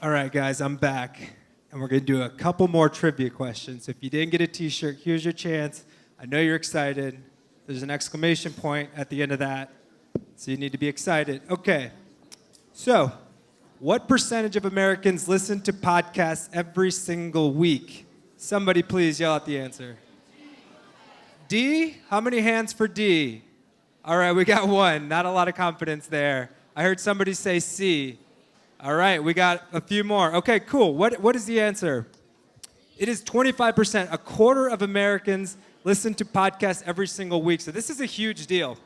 All right, guys, I'm back. And we're going to do a couple more trivia questions. If you didn't get a t-shirt, here's your chance. I know you're excited. There's an exclamation point at the end of that. So you need to be excited. Okay. So, what percentage of Americans listen to podcasts every single week? Somebody please yell out the answer. D? How many hands for D? All right, we got one. Not a lot of confidence there. I heard somebody say C. All right, we got a few more. Okay, cool. What is the answer? It is 25%. A quarter of Americans listen to podcasts every single week. So this is a huge deal.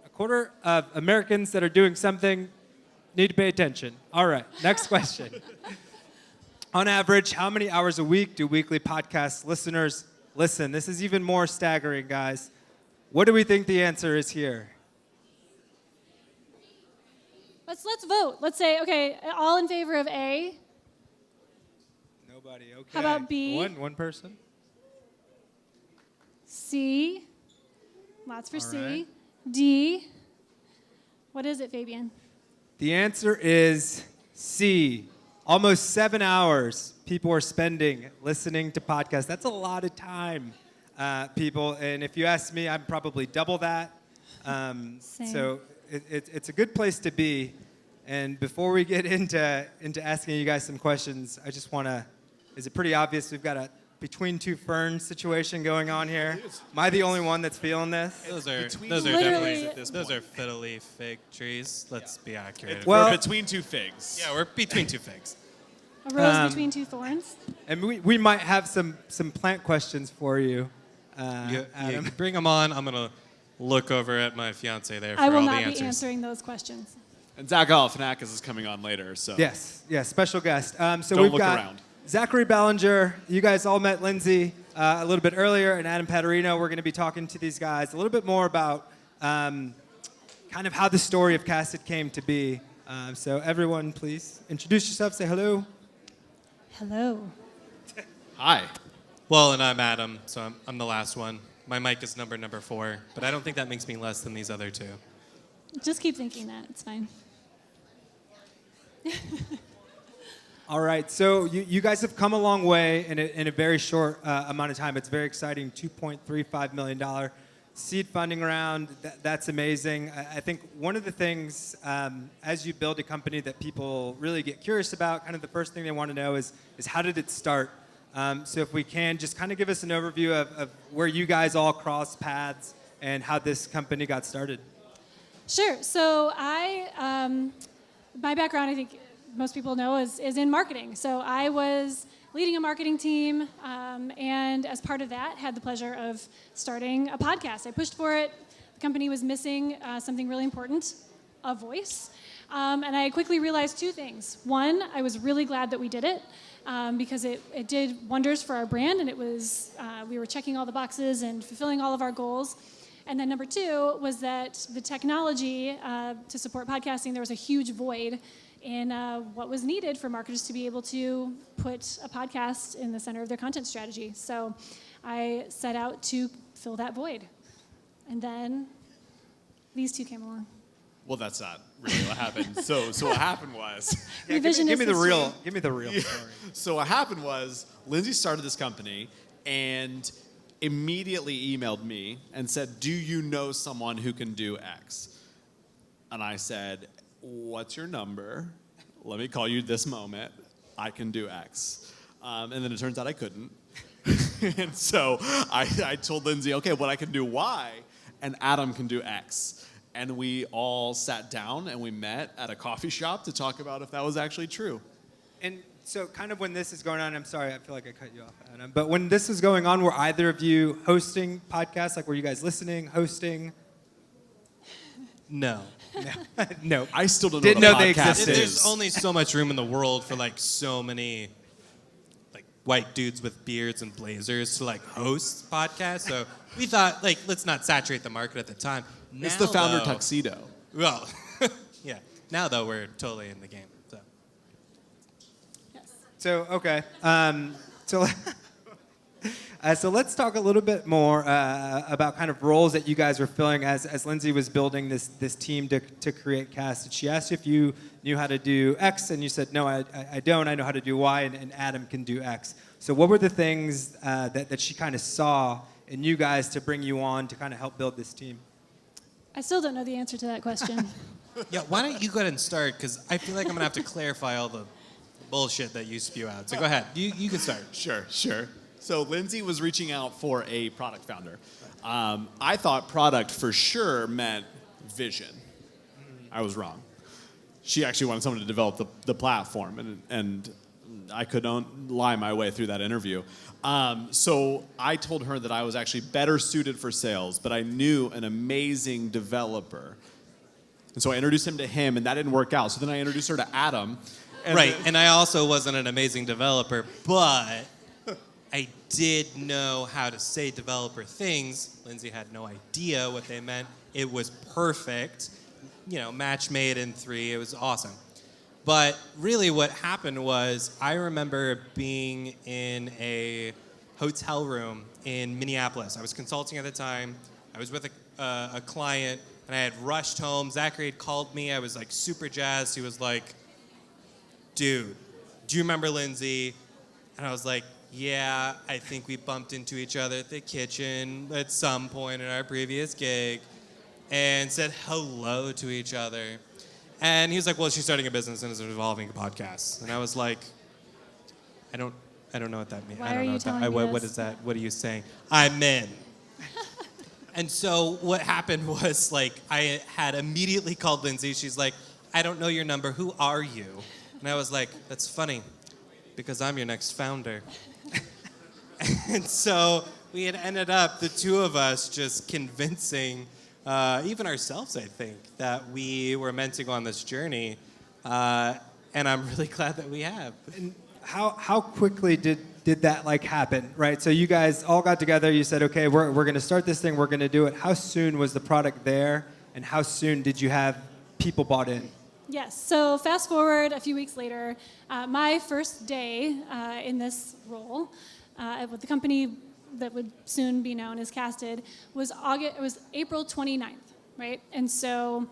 A quarter of Americans that are doing something need to pay attention. All right, next question. On average, how many hours a week do weekly podcast listeners listen? This is even more staggering, guys. What do we think the answer is here? Let's vote. Let's say, okay, all in favor of A. Nobody, okay. How about B? One person. C. Lots for All C. right. D. What is it, Fabian? The answer is C. Almost 7 hours people are spending listening to podcasts. That's a lot of time, people. And if you ask me, I'm probably double that. Same. So it's a good place to be. And before we get into asking you guys some questions, I just want to, is it pretty obvious we've got a between two ferns situation going on here? Am I the only one that's feeling this? Those are Literally- definitely those are fiddly fig trees. Let's be accurate. Well- We're between two figs. Yeah, we're between two figs. A rose between two thorns? And we might have some plant questions for you, You Adam. bring them on. I'm gonna look over at my fiance there for I will all the not answers. be answering those questions. And Zach Galifianakis is coming on later, so. Yes, special guest. So Don't we've look got around. Zachary Ballenger. You guys all met Lindsay a little bit earlier, and Adam Patarino. We're going to be talking to these guys a little bit more about kind of how the story of Casted came to be. So everyone, please introduce yourself. Say hello. Hello. Hi. Well, and I'm Adam, so I'm the last one. My mic is number 4, but I don't think that makes me less than these other two. Just keep thinking that. It's fine. All right, so you guys have come a long way in a very short amount of time. It's very exciting, $2.35 million seed funding round. That's amazing. I think one of the things, as you build a company that people really get curious about, kind of the first thing they want to know is how did it start? So if we can, just kind of give us an overview of where you guys all crossed paths and how this company got started. Sure. So my background, I think most people know, is in marketing. So I was leading a marketing team, and as part of that, had the pleasure of starting a podcast. I pushed for it. The company was missing something really important, a voice. And I quickly realized two things. One, I was really glad that we did it, because it did wonders for our brand, and it was we were checking all the boxes and fulfilling all of our goals. And then number two was that the technology to support podcasting, there was a huge void in what was needed for marketers to be able to put a podcast in the center of their content strategy. So I set out to fill that void. And then these two came along. Well, that's not really what happened. So what happened was, Yeah, give me the real story. so what happened was, Lindsay started this company and immediately emailed me and said, "Do you know someone who can do X?" And I said, "What's your number? Let me call you this moment. I can do X." And then it turns out I couldn't. And so I told Lindsay, okay, well, I can do Y, and Adam can do X. And we all sat down and we met at a coffee shop to talk about if that was actually true. And so kind of when this is going on, I'm sorry, I feel like I cut you off, Adam. But when this is going on, were either of you hosting podcasts? Like, were you guys listening, hosting? No. No. I still don't Didn't know know what a they podcast existed. is. There's only so much room in the world for like so many like white dudes with beards and blazers to like host podcasts. So we thought like let's not saturate the market at the time. It's Now, the founder though- tuxedo. Well, yeah. Now though we're totally in the game. So Yes. So, okay. So So let's talk a little bit more about kind of roles that you guys were filling as Lindsay was building this team to create Cast. She asked you if you knew how to do X, and you said, no, I don't. I know how to do Y, and Adam can do X. So what were the things that she kind of saw in you guys to bring you on to kind of help build this team? I still don't know the answer to that question. Yeah, why don't you go ahead and start? Because I feel like I'm going to have to clarify all the bullshit that you spew out. So go ahead. You can start. Sure. So Lindsay was reaching out for a product founder. I thought product for sure meant vision. I was wrong. She actually wanted someone to develop the platform, and I couldn't lie my way through that interview. So I told her that I was actually better suited for sales, but I knew an amazing developer. And so I introduced him to him, and that didn't work out. So then I introduced her to Adam. And I also wasn't an amazing developer, but I did know how to say developer things. Lindsay had no idea what they meant. It was perfect. Match made in 3. It was awesome. But really what happened was I remember being in a hotel room in Minneapolis. I was consulting at the time. I was with a client, and I had rushed home. Zachary had called me. I was like super jazzed. He was like, dude, do you remember Lindsay? And I was like, yeah, I think we bumped into each other at the kitchen at some point in our previous gig and said hello to each other. And he was like, well, she's starting a business and is involving podcasts. And I was like, I don't know what that means. Why I don't are know you what that, telling me what this? is that? What are you saying? I'm in. And so what happened was, like, I had immediately called Lindsay. She's like, I don't know your number. Who are you? And I was like, that's funny, because I'm your next founder. And so we had ended up, the two of us, just convincing even ourselves, I think, that we were meant to go on this journey. And I'm really glad that we have. And how quickly did that happen, right? So you guys all got together. You said, okay, we're going to start this thing. We're going to do it. How soon was the product there, and how soon did you have people bought in? Yes. So fast forward a few weeks later, my first day in this role with the company that would soon be known as Casted was April 29th, right? And so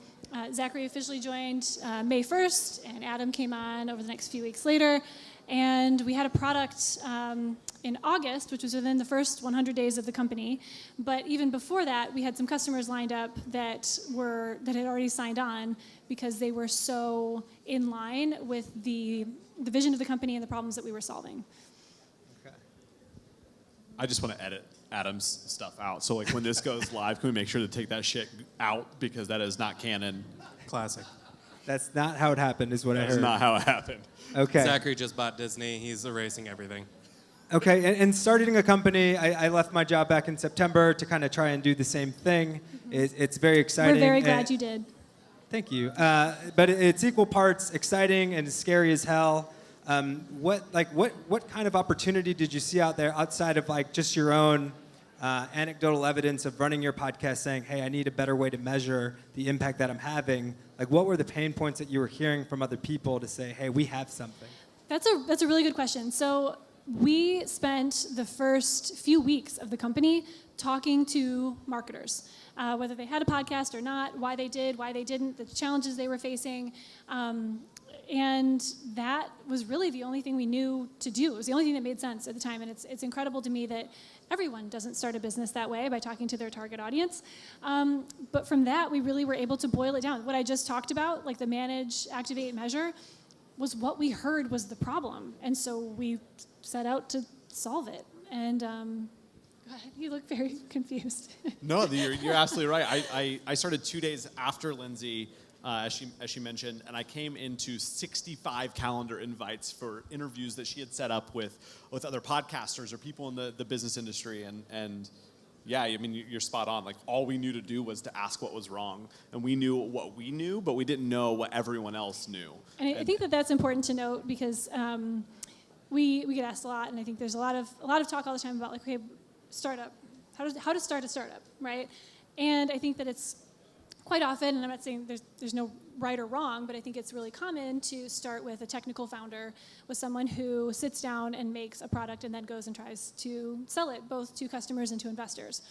Zachary officially joined May 1st, and Adam came on over the next few weeks later. And we had a product in August, which was within the first 100 days of the company. But even before that, we had some customers lined up that had already signed on because they were so in line with the vision of the company and the problems that we were solving. Okay. I just want to edit Adam's stuff out. So when this goes live, can we make sure to take that shit out, because that is not canon. Classic. That's not how it happened, is what I That's heard. not how it happened. Okay. Zachary just bought Disney. He's erasing everything. Okay, and starting a company, I left my job back in September to kind of try and do the same thing. It's very exciting. We're very glad you did. Thank you. But it's equal parts exciting and scary as hell. What kind of opportunity did you see out there outside of just your own anecdotal evidence of running your podcast, saying, hey, I need a better way to measure the impact that I'm having? What were the pain points that you were hearing from other people to say, hey, we have something? That's a really good question. So we spent the first few weeks of the company talking to marketers, whether they had a podcast or not, why they did, why they didn't, the challenges they were facing. And that was really the only thing we knew to do. It was the only thing that made sense at the time. And it's incredible to me that everyone doesn't start a business that way, by talking to their target audience. But from that, we really were able to boil it down. What I just talked about, the manage, activate, measure, was what we heard was the problem. And so we set out to solve it. And you look very confused. No, you're absolutely right. I started 2 days after Lindsay, as she mentioned, and I came into 65 calendar invites for interviews that she had set up with other podcasters or people in the business industry. And yeah, I mean, you're spot on. All we knew to do was to ask what was wrong. And we knew what we knew, but we didn't know what everyone else knew. And I think that's important to note, because we get asked a lot, and I think there's a lot of talk all the time about okay, startup, how to start a startup, right? And I think that it's quite often, and I'm not saying there's no right or wrong, but I think it's really common to start with a technical founder, with someone who sits down and makes a product and then goes and tries to sell it, both to customers and to investors.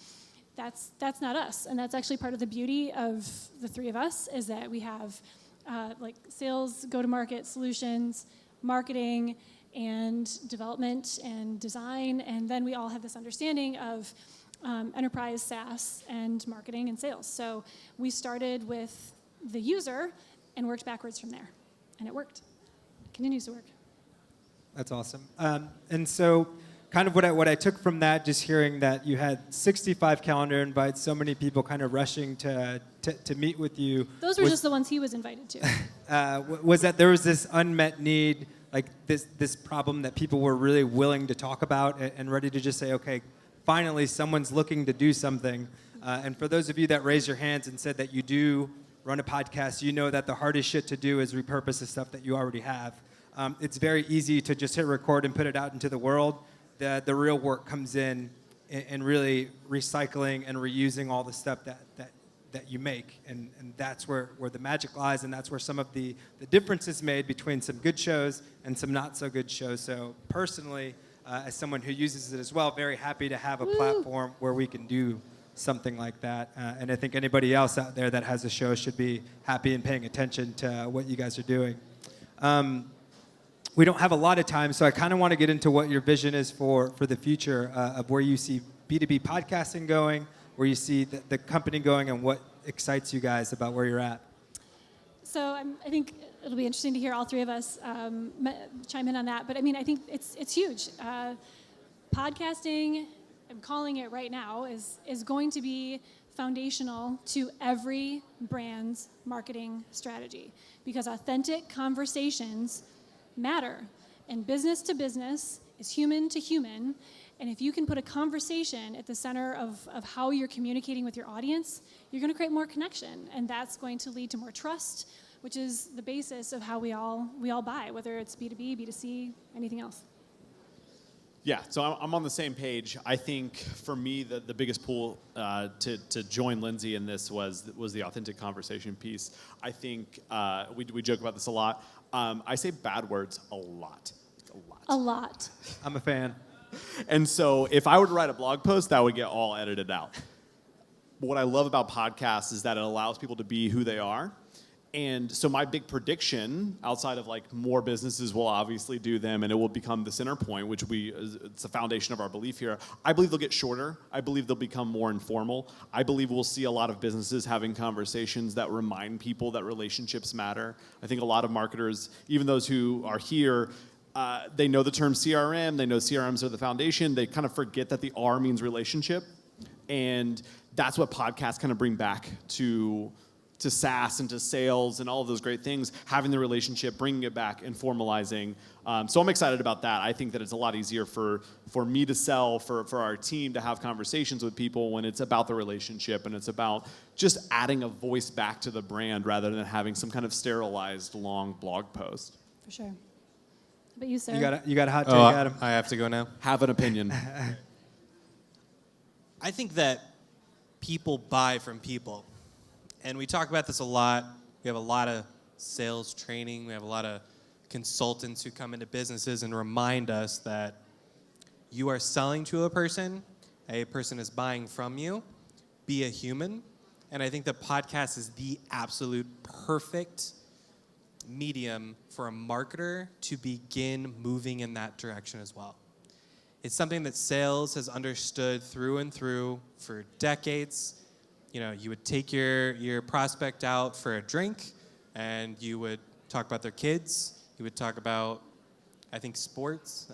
That's not us, and that's actually part of the beauty of the three of us, is that we have like sales, go-to-market solutions, marketing, and development and design, and then we all have this understanding of enterprise SaaS and marketing and sales. So we started with the user and worked backwards from there, and it worked. It continues to work. That's awesome. And so kind of what I took from that, just hearing that you had 65 calendar invites, so many people kind of rushing to meet with you. Those were just the ones he was invited to. Was that there was this unmet need, like this problem that people were really willing to talk about and ready to just say, okay, finally someone's looking to do something. And for those of you that raised your hands and said that you do run a podcast, you know that the hardest shit to do is repurpose the stuff that you already have. It's very easy to just hit record and put it out into the world. The real work comes in really recycling and reusing all the stuff that you make. And that's where the magic lies, and that's where some of the difference is made between some good shows and some not so good shows. So personally, as someone who uses it as well, very happy to have a platform where we can do something like that. And I think anybody else out there that has a show should be happy and paying attention to what you guys are doing. We don't have a lot of time, so I kind of want to get into what your vision is for the future of where you see B2B podcasting going, where you see the company going, and what excites you guys about where you're at. So I think it'll be interesting to hear all three of us chime in on that. But I mean, I think it's huge. Podcasting, I'm calling it right now, is going to be foundational to every brand's marketing strategy, because authentic conversations matter, and business to business is human to human. And if you can put a conversation at the center of how you're communicating with your audience, you're going to create more connection, and that's going to lead to more trust, which is the basis of how we all buy, whether it's B2B, B2C, anything else. Yeah, so I'm on the same page. I think for me, the biggest pull to join Lindsay in this was the authentic conversation piece. I think we joke about this a lot. I say bad words a lot. A lot. I'm a fan. And so if I were to write a blog post, that would get all edited out. But what I love about podcasts is that it allows people to be who they are. And so my big prediction, outside of like more businesses will obviously do them and it will become the center point, which it's the foundation of our belief here. I believe they'll get shorter. I believe they'll become more informal. I believe we'll see a lot of businesses having conversations that remind people that relationships matter. I think a lot of marketers, even those who are here, they know the term CRM, they know CRMs are the foundation, they kind of forget that the R means relationship. And that's what podcasts kind of bring back to SaaS and to sales and all of those great things, having the relationship, bringing it back and formalizing. So I'm excited about that. I think that it's a lot easier for me to sell, for our team to have conversations with people when it's about the relationship and it's about just adding a voice back to the brand rather than having some kind of sterilized long blog post. For sure. But you, sir? You got a hot take, Oh, Adam? I have to go now. Have an opinion. I think that people buy from people. And we talk about this a lot. We have a lot of sales training. We have a lot of consultants who come into businesses and remind us that you are selling to a person is buying from you. Be a human. And I think the podcast is the absolute perfect medium for a marketer to begin moving in that direction as well. It's something that sales has understood through and through for decades. You know, you would take your prospect out for a drink, and you would talk about their kids. You would talk about, I think, sports.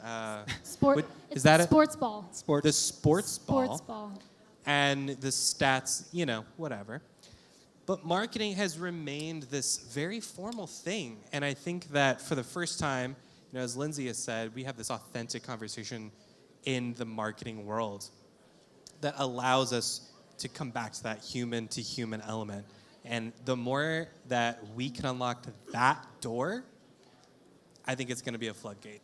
Is that sports ball? The sports ball. Sports ball. And the stats, whatever. But marketing has remained this very formal thing. And I think that for the first time, as Lindsay has said, we have this authentic conversation in the marketing world that allows us to come back to that human-to-human element. And the more that we can unlock that door, I think it's going to be a floodgate.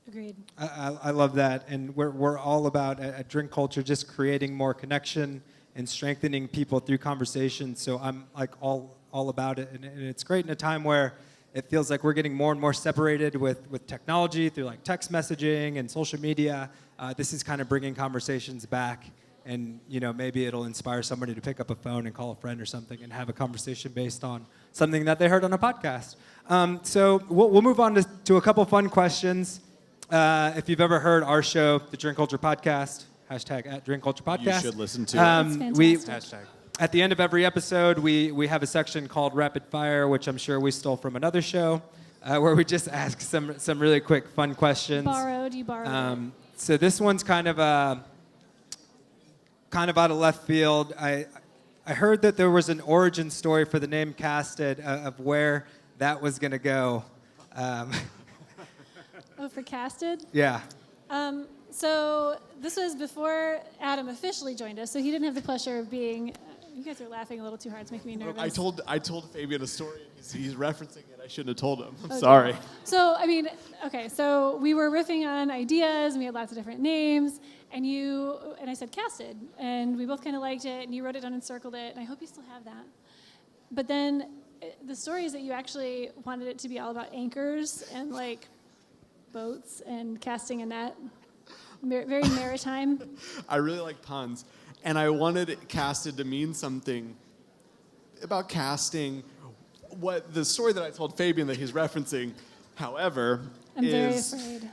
Agreed. I love that. And we're all about, at Drink Culture, just creating more connection and strengthening people through conversations. So I'm like all about it. And it's great in a time where it feels like we're getting more and more separated with technology through like text messaging and social media. This is kind of bringing conversations back, and maybe it'll inspire somebody to pick up a phone and call a friend or something and have a conversation based on something that they heard on a podcast. So we'll move on to a couple fun questions. If you've ever heard our show, the Drink Culture Podcast, # Drink Culture Podcast. You should listen to It's We fantastic. at the end of every episode, we have a section called Rapid Fire, which I'm sure we stole from another show, where we just ask some really quick, fun questions. You borrowed. So this one's kind of out of left field. I heard that there was an origin story for the name Casted of where that was going to go. For Casted? Yeah. So this was before Adam officially joined us, so he didn't have the pleasure of being. You guys are laughing a little too hard. It's making me nervous. I told Fabian a story. He's referencing it. I shouldn't have told him. I'm Oh, sorry. dear. So, okay, so we were riffing on ideas, and we had lots of different names, and I said Casted, and we both kind of liked it, and you wrote it down and circled it, and I hope you still have that. But then the story is that you actually wanted it to be all about anchors and, like, boats and casting a net. Very maritime. I really like puns, and I wanted it casted to mean something about casting. What the story that I told Fabian that he's referencing, however, I'm very is afraid.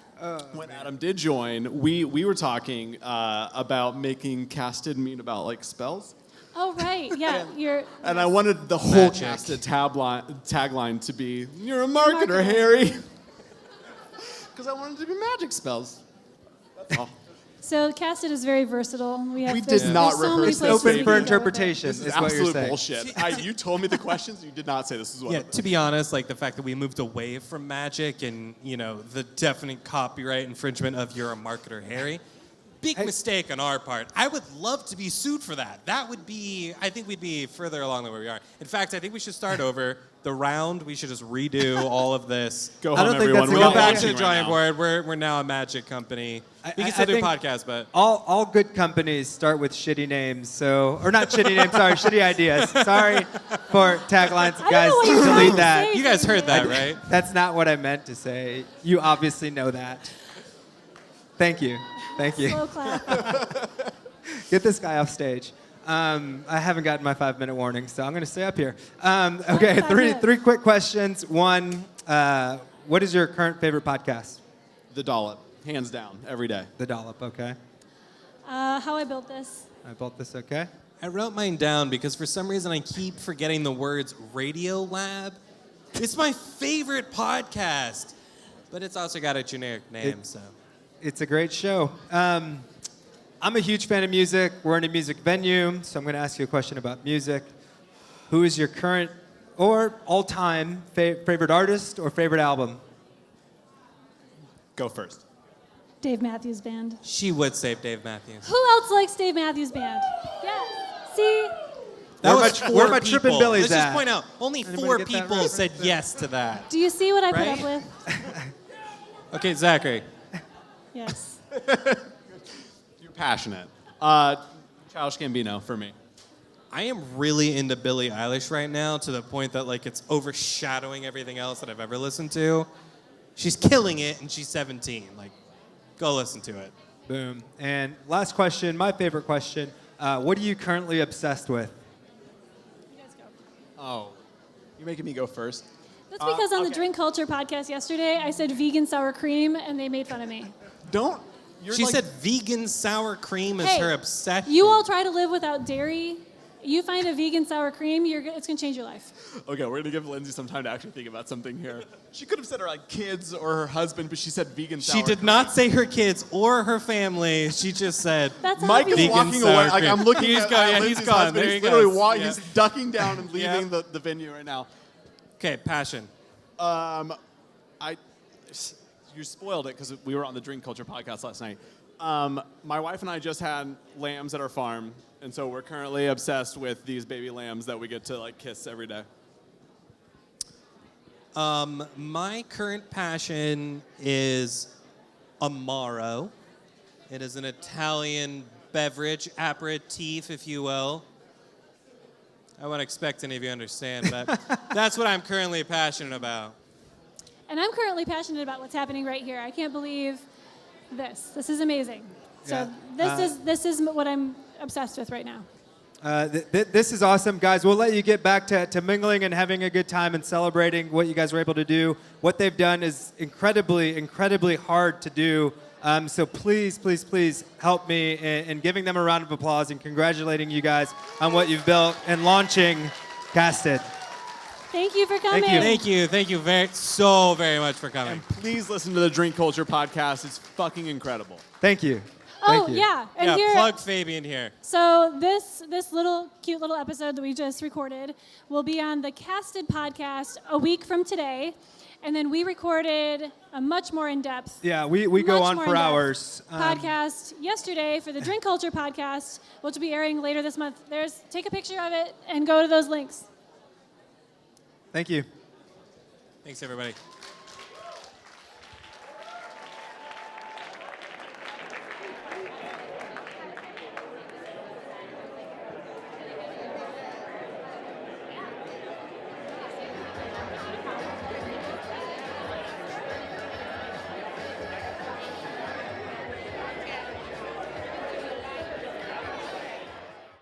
when Adam did join, we were talking about making casted mean about like spells, Oh, right, yeah. and I wanted the whole Magic. casted tagline to be "You're a marketer, Harry," because I wanted it to be magic spells. That's all. So Casted is very versatile. We did there's not so many rehearse places this. Open we can for go with it. interpretation This is is what you're absolute saying. bullshit. You told me the questions. You did not say this is what. Yeah, it meant. to be honest, like the fact that we moved away from magic and, the definite copyright infringement of "You're a Marketer, Harry." Big mistake on our part. I would love to be sued for that. I think we'd be further along than where we are. In fact, I think we should start over the round. We should just redo all of this. Go I home, don't think everyone. that's We're a Go good not back to watching the drawing right now. board. We're now a magic company. We I can still do think podcasts, but all good companies start with shitty names, or not shitty names, sorry, shitty ideas. Sorry for taglines, I don't guys, know what you're trying delete to that. say. you guys heard that, right? That's not what I meant to say. You obviously know that. Thank you. Slow clap. Get this guy off stage. I haven't gotten my 5-minute warning, so I'm going to stay up here. Okay, 5 minutes. three quick questions. One, what is your current favorite podcast? The dollop, hands down, every day. The Dollop, okay. How I built this. I built this, okay. I wrote mine down because for some reason I keep forgetting the words Radio Lab. It's my favorite podcast, but it's also got a generic name, so. It's a great show. I'm a huge fan of music. We're in a music venue, so I'm going to ask you a question about music. Who is your current or all-time favorite artist or favorite album? Go first. Dave Matthews Band. She would save Dave Matthews. Who else likes Dave Matthews Band? Yeah. See? That Where was my- 4 where my people. Trippin' Billy's Let's just at? point out, only Anybody 4 get that people reference? said yes to that. Do you see what I put Right? up with? Okay, Zachary. Yes. You're passionate. Childish Gambino for me. I am really into Billie Eilish right now to the point that like it's overshadowing everything else that I've ever listened to. She's killing it and she's 17. Like, go listen to it. Boom. And last question, my favorite question. What are you currently obsessed with? You guys go. Oh, you're making me go first. That's because on the okay. Drink Culture podcast yesterday, I said vegan sour cream, and they made fun of me. Don't. You're She like, said vegan sour cream is Hey, her obsession. You all try to live without dairy. You find a vegan sour cream, it's going to change your life. Okay, we're gonna give Lindsay some time to actually think about something here. She could have said her like kids or her husband, but she said vegan. She sour did cream. not say her kids or her family. She just said That's Mike is obvious. Vegan walking sour away. Like cream. I'm looking He's at gone, yeah, Lindsay's he's gone. husband. There He's he literally goes. walking. Yeah. He's ducking down and leaving Yeah. the venue right now. Okay, passion. You spoiled it because we were on the Drink Culture podcast last night. My wife and I just had lambs at our farm, and so we're currently obsessed with these baby lambs that we get to like kiss every day. My current passion is Amaro. It is an Italian beverage, aperitif, if you will. I wouldn't expect any of you to understand, but that's what I'm currently passionate about. And I'm currently passionate about what's happening right here. I can't believe this. This is amazing. So this is what I'm obsessed with right now. This is awesome, guys. We'll let you get back to mingling and having a good time and celebrating what you guys were able to do. What they've done is incredibly, incredibly hard to do. So please, please, please help me in giving them a round of applause and congratulating you guys on what you've built and launching Casted. Thank you for coming. Thank you so very much for coming. And please listen to the Drink Culture podcast. It's fucking incredible. Thank you. Oh, Thank you. yeah. And Yeah, here, plug Fabian here. so this cute little episode that we just recorded will be on the Casted podcast a week from today. And then we recorded a much more in-depth Yeah, we go on for hours. Podcast yesterday for the Drink Culture podcast, which will be airing later this month. Take a picture of it and go to those links. Thank you. Thanks, everybody.